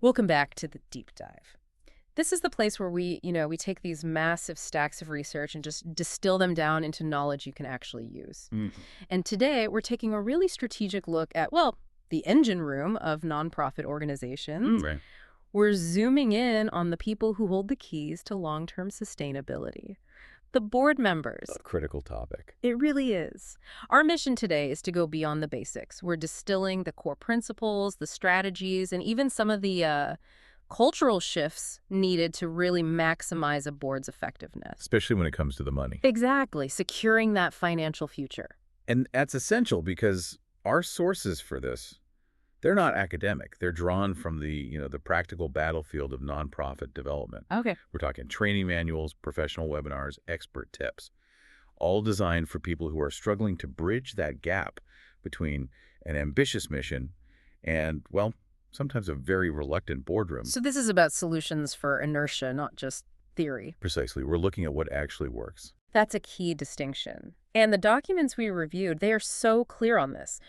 Welcome back to the deep dive. This is the place where we take these massive stacks of research and just distill them down into knowledge you can actually use. Mhm. And today we're taking a really strategic look at, well, the engine room of nonprofit organizations. Right. We're zooming in on the people who hold the keys to long-term sustainability. The board members. A critical topic. It really is. Our mission today is to go beyond the basics. We're distilling the core principles, the strategies, and even some of the cultural shifts needed to really maximize a board's effectiveness. Especially when it comes to the money. Exactly, securing that financial future. And that's essential because our sources for this, they're not academic. They're drawn from the practical battlefield of nonprofit development. Okay. We're talking training manuals, professional webinars, expert tips, all designed for people who are struggling to bridge that gap between an ambitious mission and, well, sometimes a very reluctant boardroom. So this is about solutions for inertia, not just theory. Precisely. We're looking at what actually works. That's a key distinction. And the documents we reviewed, they are so clear on this.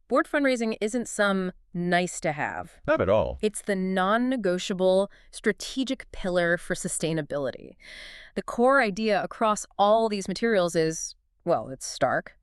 Board fundraising isn't some nice to have. Not at all. It's the non-negotiable strategic pillar for sustainability. The core idea across all these materials is, well, it's stark.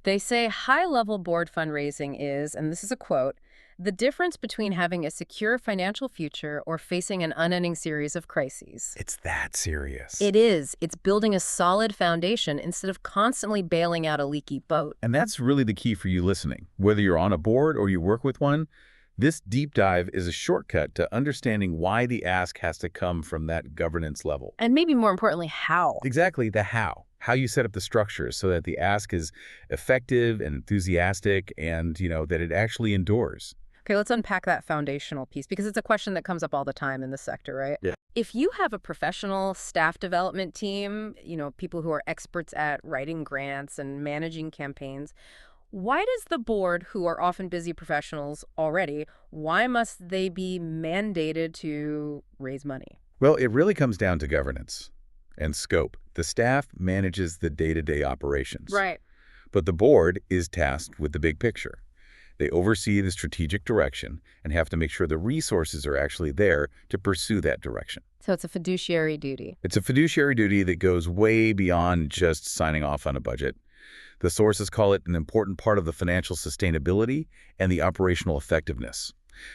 They say high-level board fundraising is, and this is a quote, the difference between having a secure financial future or facing an unending series of crises. It's that serious. It is. It's building a solid foundation instead of constantly bailing out a leaky boat. And that's really the key for you listening. Whether you're on a board or you work with one, this deep dive is a shortcut to understanding why the ask has to come from that governance level. And maybe more importantly, how. Exactly, the how you set up the structures so that the ask is effective and enthusiastic and, that it actually endures. Okay, let's unpack that foundational piece because it's a question that comes up all the time in the sector, right? Yeah. If you have a professional staff development team, people who are experts at writing grants and managing campaigns, why does the board, who are often busy professionals already, why must they be mandated to raise money? Well, it really comes down to governance and scope. The staff manages the day-to-day operations. Right. But the board is tasked with the big picture. They oversee the strategic direction and have to make sure the resources are actually there to pursue that direction. So it's a fiduciary duty. It's a fiduciary duty that goes way beyond just signing off on a budget. The sources call it an important part of the financial sustainability and the operational effectiveness.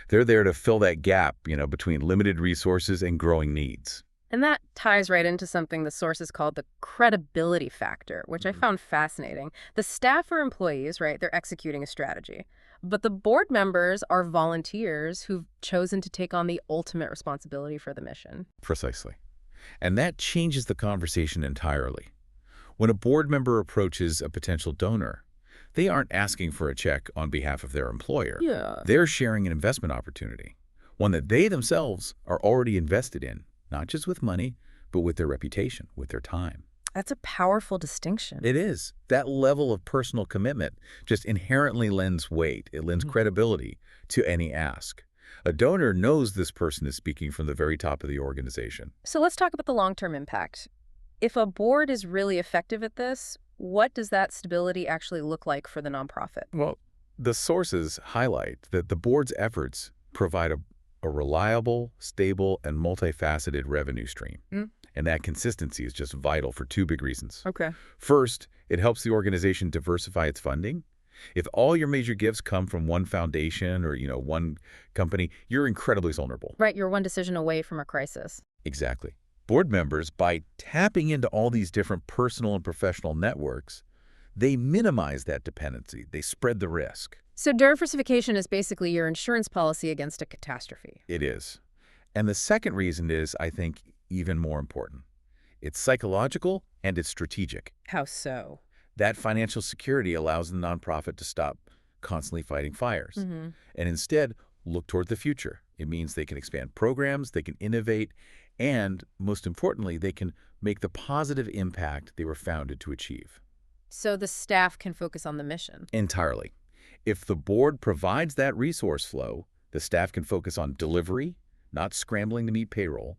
They're there to fill that gap, between limited resources and growing needs. And that ties right into something the sources called the credibility factor, which I found fascinating. The staff are employees, right? They're executing a strategy. But the board members are volunteers who've chosen to take on the ultimate responsibility for the mission. Precisely. And that changes the conversation entirely. When a board member approaches a potential donor, they aren't asking for a check on behalf of their employer. Yeah. They're sharing an investment opportunity, one that they themselves are already invested in, not just with money, but with their reputation, with their time. That's a powerful distinction. It is. That level of personal commitment just inherently lends weight. It lends credibility to any ask. A donor knows this person is speaking from the very top of the organization. So let's talk about the long-term impact. If a board is really effective at this, what does that stability actually look like for the nonprofit? Well, the sources highlight that the board's efforts provide a reliable, stable, and multifaceted revenue stream. And that consistency is just vital for two big reasons. Okay. First, it helps the organization diversify its funding. If all your major gifts come from one foundation or, one company, you're incredibly vulnerable. Right, you're one decision away from a crisis. Exactly. Board members, by tapping into all these different personal and professional networks, they minimize that dependency. They spread the risk. So diversification is basically your insurance policy against a catastrophe. It is. And the second reason is, I think, even more important. It's psychological and it's strategic. How so? That financial security allows the nonprofit to stop constantly fighting fires and instead look toward the future. It means they can expand programs, they can innovate, and most importantly, they can make the positive impact they were founded to achieve. So the staff can focus on the mission. Entirely. If the board provides that resource flow, the staff can focus on delivery, not scrambling to meet payroll.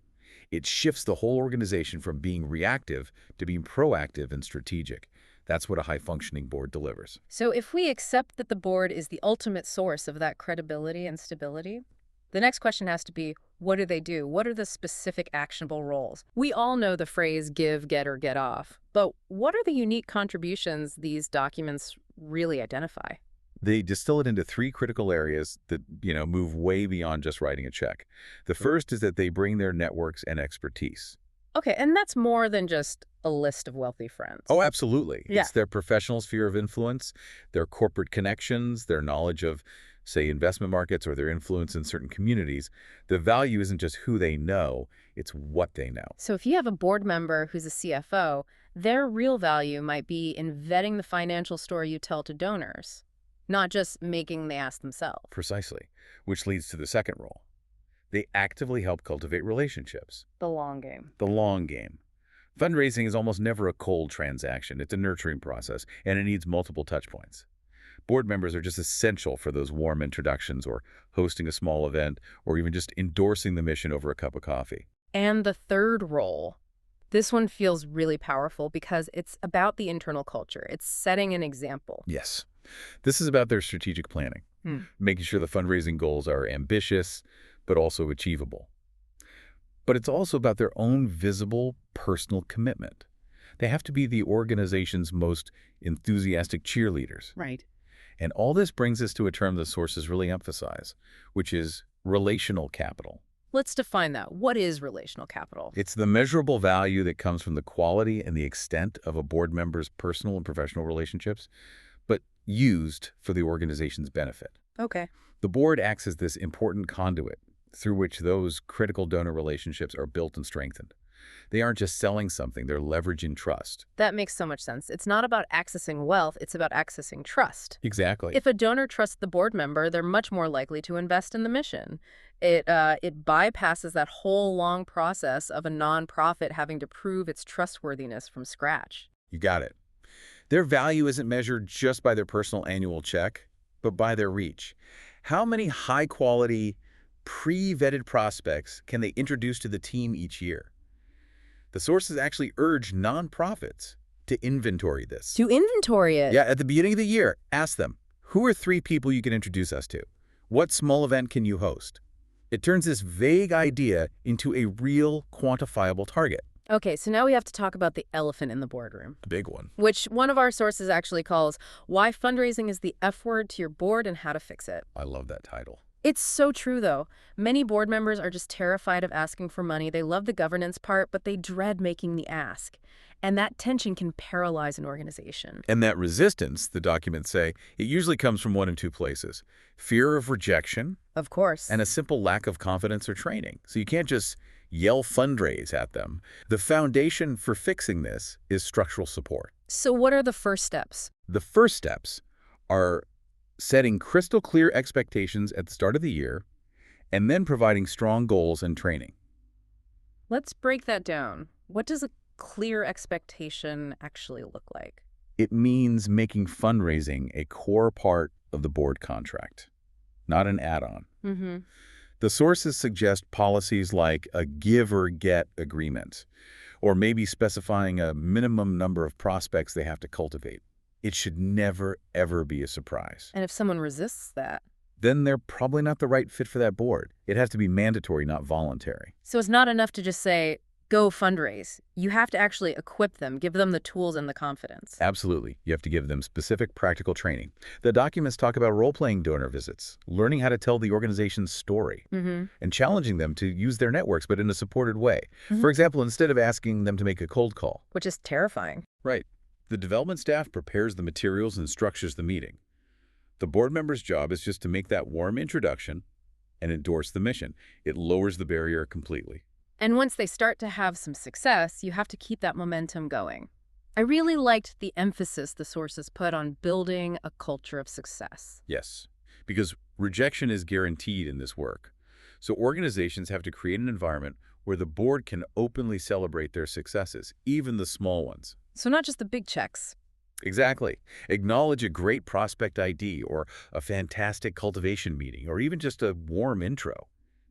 It shifts the whole organization from being reactive to being proactive and strategic. That's what a high-functioning board delivers. So if we accept that the board is the ultimate source of that credibility and stability, The next question has to be, what do they do? What are the specific actionable roles? We all know the phrase give, get, or get off, but what are the unique contributions these documents really identify? They distill it into three critical areas that, move way beyond just writing a check. The first is that they bring their networks and expertise. Okay, and that's more than just a list of wealthy friends. Oh, absolutely. Yeah. It's their professional sphere of influence, their corporate connections, their knowledge of, say, investment markets or their influence in certain communities. The value isn't just who they know, it's what they know. So if you have a board member who's a CFO, their real value might be in vetting the financial story you tell to donors, not just making the ask themselves. Precisely. Which leads to the second role. They actively help cultivate relationships. The long game. The long game. Fundraising is almost never a cold transaction. It's a nurturing process, and it needs multiple touch points. Board members are just essential for those warm introductions or hosting a small event or even just endorsing the mission over a cup of coffee. And the third role. This one feels really powerful because it's about the internal culture. It's setting an example. Yes. This is about their strategic planning, making sure the fundraising goals are ambitious but also achievable. But it's also about their own visible personal commitment. They have to be the organization's most enthusiastic cheerleaders. Right. And all this brings us to a term the sources really emphasize, which is relational capital. Let's define that. What is relational capital? It's the measurable value that comes from the quality and the extent of a board member's personal and professional relationships, but used for the organization's benefit. Okay. The board acts as this important conduit through which those critical donor relationships are built and strengthened. They aren't just selling something, they're leveraging trust. That makes so much sense. It's not about accessing wealth, it's about accessing trust. Exactly. If a donor trusts the board member, they're much more likely to invest in the mission. It bypasses that whole long process of a nonprofit having to prove its trustworthiness from scratch. You got it. Their value isn't measured just by their personal annual check, but by their reach. How many high-quality, pre-vetted prospects can they introduce to the team each year? The sources actually urge nonprofits to inventory this. To inventory it? Yeah, at the beginning of the year, ask them, who are 3 people you can introduce us to? What small event can you host? It turns this vague idea into a real, quantifiable target. Okay, so now we have to talk about the elephant in the boardroom, A big one. which one of our sources actually calls Why Fundraising is the F Word to Your Board and How to Fix It. I love that title. It's so true, though. Many board members are just terrified of asking for money. They love the governance part, but they dread making the ask. And that tension can paralyze an organization. And that resistance, the documents say, it usually comes from one of 2 places. Fear of rejection Of course. and a simple lack of confidence or training. So you can't just yell fundraise at them. The foundation for fixing this is structural support. So what are the first steps? The first steps are setting crystal clear expectations at the start of the year and then providing strong goals and training. Let's break that down. What does a clear expectation actually look like? It means making fundraising a core part of the board contract, not an add-on. Mm-hmm. The sources suggest policies like a give or get agreement, or maybe specifying a minimum number of prospects they have to cultivate. It should never, ever be a surprise. And if someone resists that? Then they're probably not the right fit for that board. It has to be mandatory, not voluntary. So it's not enough to just say, go fundraise. You have to actually equip them, give them the tools and the confidence. Absolutely. You have to give them specific practical training. The documents talk about role-playing donor visits, learning how to tell the organization's story, and challenging them to use their networks, but in a supported way. For example, instead of asking them to make a cold call. Which is terrifying. Right. The development staff prepares the materials and structures the meeting. The board member's job is just to make that warm introduction and endorse the mission. It lowers the barrier completely. And once they start to have some success, you have to keep that momentum going. I really liked the emphasis the sources put on building a culture of success. Yes, because rejection is guaranteed in this work. So organizations have to create an environment where the board can openly celebrate their successes, even the small ones. So not just the big checks. Exactly. Acknowledge a great prospect ID or a fantastic cultivation meeting or even just a warm intro.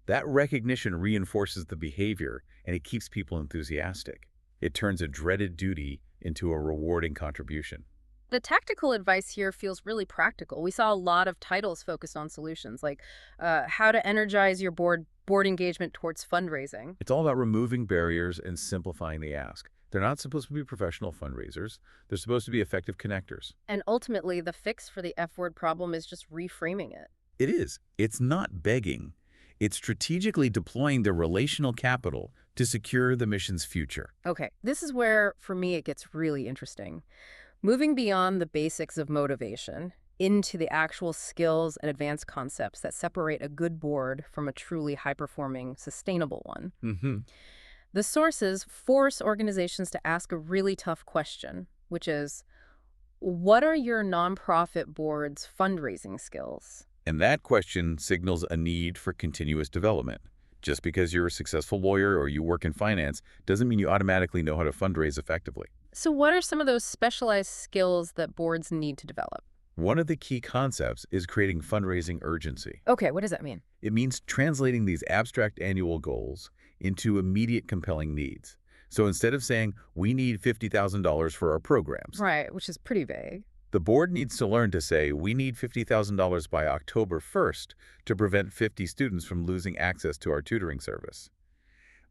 That recognition reinforces the behavior and it keeps people enthusiastic. It turns a dreaded duty into a rewarding contribution. The tactical advice here feels really practical. We saw a lot of titles focused on solutions, like how to energize your board engagement towards fundraising. It's all about removing barriers and simplifying the ask. They're not supposed to be professional fundraisers. They're supposed to be effective connectors. And ultimately, the fix for the F word problem is just reframing it. It is. It's not begging. It's strategically deploying the relational capital to secure the mission's future. Okay, this is where, for me, it gets really interesting. Moving beyond the basics of motivation into the actual skills and advanced concepts that separate a good board from a truly high-performing, sustainable one. Mm-hmm. The sources force organizations to ask a really tough question, which is, what are your nonprofit board's fundraising skills? And that question signals a need for continuous development. Just because you're a successful lawyer or you work in finance doesn't mean you automatically know how to fundraise effectively. So what are some of those specialized skills that boards need to develop? One of the key concepts is creating fundraising urgency. Okay, what does that mean? It means translating these abstract annual goals into immediate compelling needs. So instead of saying, we need $50,000 for our programs, Right, which is pretty vague. the board needs to learn to say, we need $50,000 by October 1st to prevent 50 students from losing access to our tutoring service.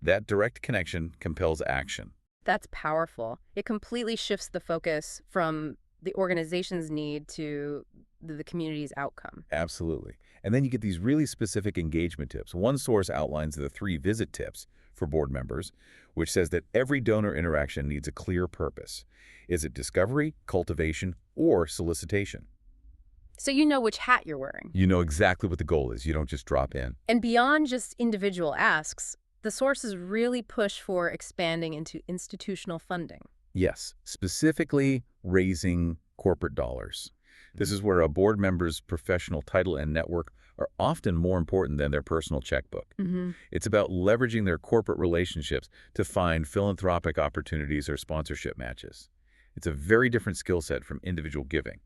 That direct connection compels action. That's powerful. It completely shifts the focus from the organization's need to the community's outcome. Absolutely. And then you get these really specific engagement tips. One source outlines the 3 visit tips for board members, which says that every donor interaction needs a clear purpose. Is it discovery, cultivation, or solicitation? So you know which hat you're wearing. You know exactly what the goal is. You don't just drop in. And beyond just individual asks, the sources really push for expanding into institutional funding. Yes, specifically raising corporate dollars. This is where a board member's professional title and network are often more important than their personal checkbook. It's about leveraging their corporate relationships to find philanthropic opportunities or sponsorship matches. It's a very different skill set from individual giving.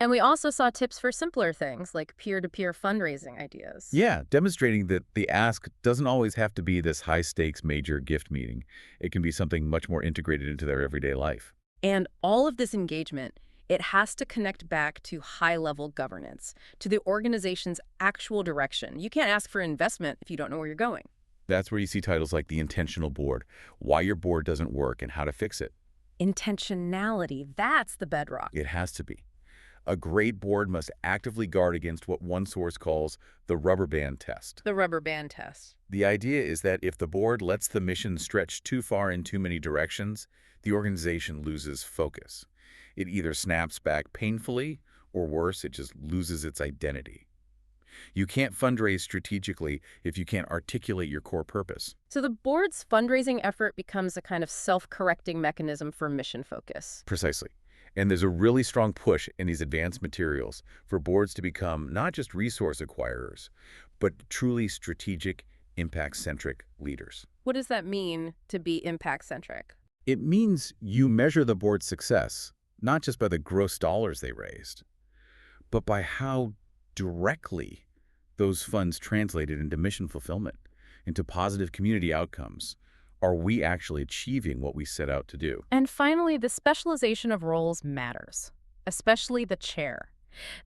And we also saw tips for simpler things like peer-to-peer fundraising ideas. Yeah, demonstrating that the ask doesn't always have to be this high-stakes major gift meeting. It can be something much more integrated into their everyday life. And all of this engagement, it has to connect back to high-level governance, to the organization's actual direction. You can't ask for investment if you don't know where you're going. That's where you see titles like The Intentional Board, Why Your Board Doesn't Work and How to Fix It. Intentionality, that's the bedrock. It has to be. A great board must actively guard against what one source calls the rubber band test. The rubber band test. The idea is that if the board lets the mission stretch too far in too many directions, the organization loses focus. It either snaps back painfully, or worse, it just loses its identity. You can't fundraise strategically if you can't articulate your core purpose. So the board's fundraising effort becomes a kind of self-correcting mechanism for mission focus. Precisely. And there's a really strong push in these advanced materials for boards to become not just resource acquirers, but truly strategic, impact-centric leaders. What does that mean to be impact-centric? It means you measure the board's success, not just by the gross dollars they raised, but by how directly those funds translated into mission fulfillment, into positive community outcomes. Are we actually achieving what we set out to do? And finally, the specialization of roles matters, especially the chair.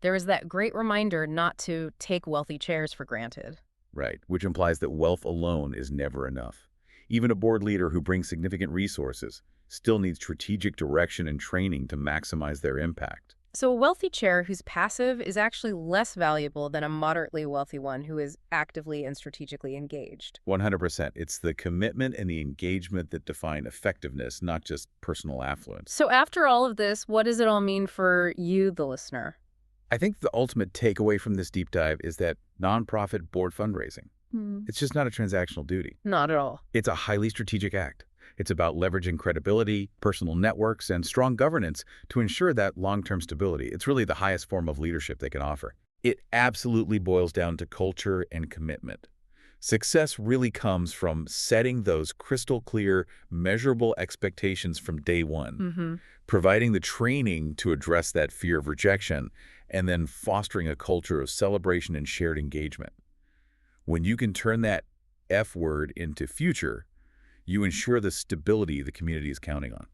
There is that great reminder not to take wealthy chairs for granted. Right, which implies that wealth alone is never enough. Even a board leader who brings significant resources still needs strategic direction and training to maximize their impact. So a wealthy chair who's passive is actually less valuable than a moderately wealthy one who is actively and strategically engaged. 100%. It's the commitment and the engagement that define effectiveness, not just personal affluence. So after all of this, what does it all mean for you, the listener? I think the ultimate takeaway from this deep dive is that nonprofit board fundraising, it's just not a transactional duty. Not at all. It's a highly strategic act. It's about leveraging credibility, personal networks, and strong governance to ensure that long-term stability. It's really the highest form of leadership they can offer. It absolutely boils down to culture and commitment. Success really comes from setting those crystal clear, measurable expectations from day one, providing the training to address that fear of rejection, and then fostering a culture of celebration and shared engagement. When you can turn that F word into future, you ensure the stability the community is counting on.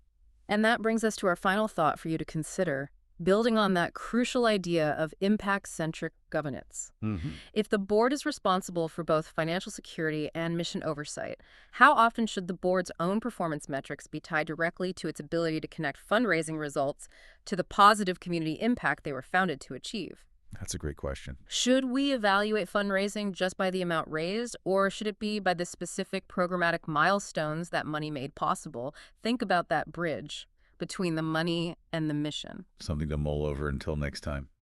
And that brings us to our final thought for you to consider. building on that crucial idea of impact-centric governance. Hmm. If the board is responsible for both financial security and mission oversight, how often should the board's own performance metrics be tied directly to its ability to connect fundraising results to the positive community impact they were founded to achieve? That's a great question. Should we evaluate fundraising just by the amount raised, or should it be by the specific programmatic milestones that money made possible? Think about that bridge between the money and the mission. Something to mull over until next time.